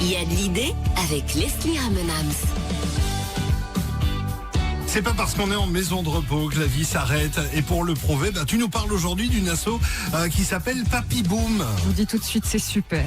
Il y a de l'idée avec Leslie Ramenams. C'est pas parce qu'on est en maison de repos que la vie s'arrête. Et pour le prouver, tu nous parles aujourd'hui d'une asso qui s'appelle Papy Boom. Je vous dis tout de suite, c'est super.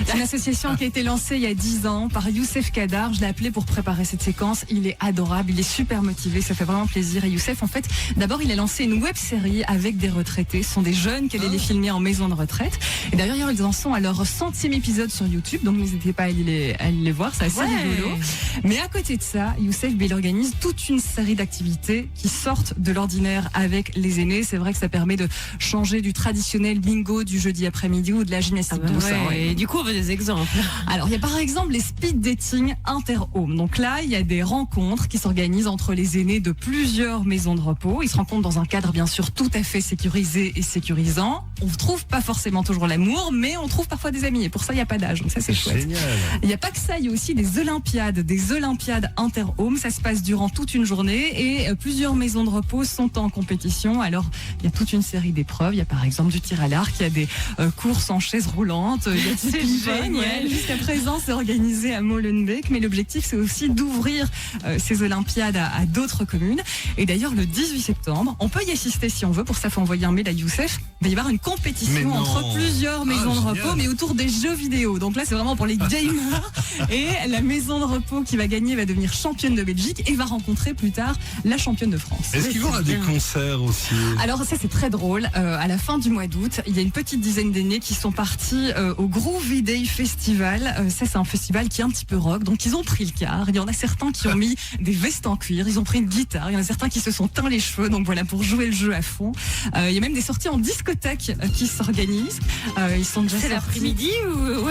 C'est une association qui a été lancée il y a 10 ans par Youssef Kadar. Je l'ai appelé pour préparer cette séquence. Il est adorable, il est super motivé, ça fait vraiment plaisir. Et Youssef, en fait, d'abord, il a lancé une web-série avec des retraités. Ce sont des jeunes qui allaient les filmer en maison de retraite. Et d'ailleurs, ils en sont à leur 100e épisode sur YouTube. Donc, n'hésitez pas à aller les voir, c'est assez rigolo. Mais à côté de ça, Youssef, il organise toute une série d'activités qui sortent de l'ordinaire avec les aînés. C'est vrai que ça permet de changer du traditionnel bingo du jeudi après-midi ou de la gymnastique douce. Et du coup, on veut des exemples. Alors, il y a par exemple les speed dating inter-home. Donc là, il y a des rencontres qui s'organisent entre les aînés de plusieurs maisons de repos. Ils se rencontrent dans un cadre, bien sûr, tout à fait sécurisé et sécurisant. On ne trouve pas forcément toujours l'amour, mais on trouve parfois des amis. Et pour ça, il n'y a pas d'âge. Donc ça, c'est chouette. Génial. Il n'y a pas que ça, il y a aussi des Olympiades inter-home. Ça se passe durant toute une journée et plusieurs maisons de repos sont en compétition. Alors, il y a toute une série d'épreuves. Il y a par exemple du tir à l'arc, il y a des courses en chaise roulante, il y a du ping-pong. Ouais. Jusqu'à présent, c'est organisé à Molenbeek, mais l'objectif, c'est aussi d'ouvrir ces Olympiades à d'autres communes. Et d'ailleurs, le 18 septembre, on peut y assister si on veut. Pour ça, il faut envoyer un mail à Youssef. Il va y avoir une compétition entre plusieurs maisons de repos, mais autour des jeux vidéo. Donc là, c'est vraiment pour les gamers. Et la maison de repos qui va gagner va devenir championne de Belgique et va rencontrer plus tard la championne de France. Est-ce qu'il y aura des concerts aussi? Alors ça, c'est très drôle. À la fin du mois d'août, il y a une petite dizaine d'aînés qui sont partis au Groovy Day Festival. Ça, c'est un festival qui est un petit peu rock. Donc ils ont pris le car. Il y en a certains qui ont mis des vestes en cuir. Ils ont pris une guitare. Il y en a certains qui se sont teints les cheveux. Donc voilà, pour jouer le jeu à fond. Il y a même des sorties en discothèque qui s'organisent. Ils sont déjà C'est l'après-midi ou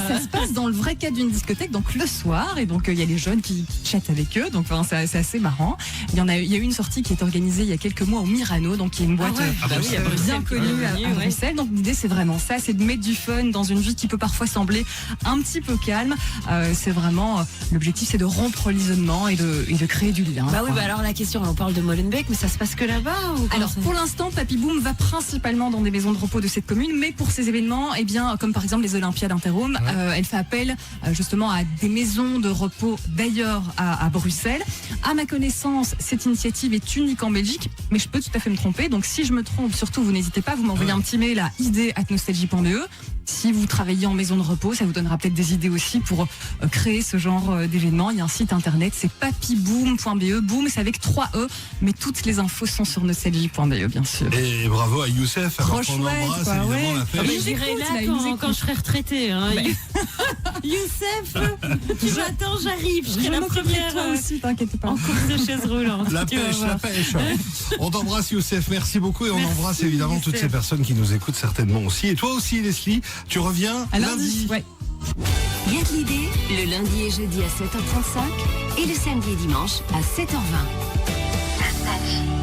Ça se passe dans le vrai cadre d'une discothèque, donc le soir. Et donc il y a les jeunes qui chattent avec eux. Donc c'est assez marrant. Il y a eu une sortie qui est organisée il y a quelques mois au Mirano, donc qui est une boîte bien connue à Bruxelles. Donc l'idée, c'est vraiment ça, c'est de mettre du fun dans une vie qui peut parfois sembler un petit peu calme. C'est vraiment l'objectif, c'est de rompre l'isolement et de créer du lien. Alors la question, on parle de Molenbeek, mais ça se passe que là-bas ou Alors pour l'instant, Papy Boom va principalement dans des maisons de repos de cette commune, mais pour ces événements, comme par exemple les Olympiades Interhome, elle fait appel justement à des maisons de repos d'ailleurs à Bruxelles. À ma connaissance, cette initiative est unique en Belgique, mais je peux tout à fait me tromper. Donc si je me trompe, surtout vous n'hésitez pas, vous m'envoyez un petit mail à idée@nostalgie.be. Si vous travaillez en maison de repos, ça vous donnera peut-être des idées aussi pour créer ce genre d'événement. Il y a un site internet, c'est papyboom.be. Boom, c'est avec 3 E, mais toutes les infos sont sur nostalgie.be, bien sûr. Et bravo à Youssef. Trop On chouette, embrasse quoi, évidemment la fête. J'irai là quand je serai retraitée. Youssef, tu m'attends, j'arrive. Je serai la première toi aussi, t'inquiète pas. en course de chaise roulante. La pêche. On t'embrasse, Youssef. Merci beaucoup et on embrasse évidemment toutes ces personnes qui nous écoutent certainement aussi. Et toi aussi, Leslie, tu reviens à lundi. Ouais. Il y a de l'idée le lundi et jeudi à 7h35 et le samedi et dimanche à 7h20. Nostalgie.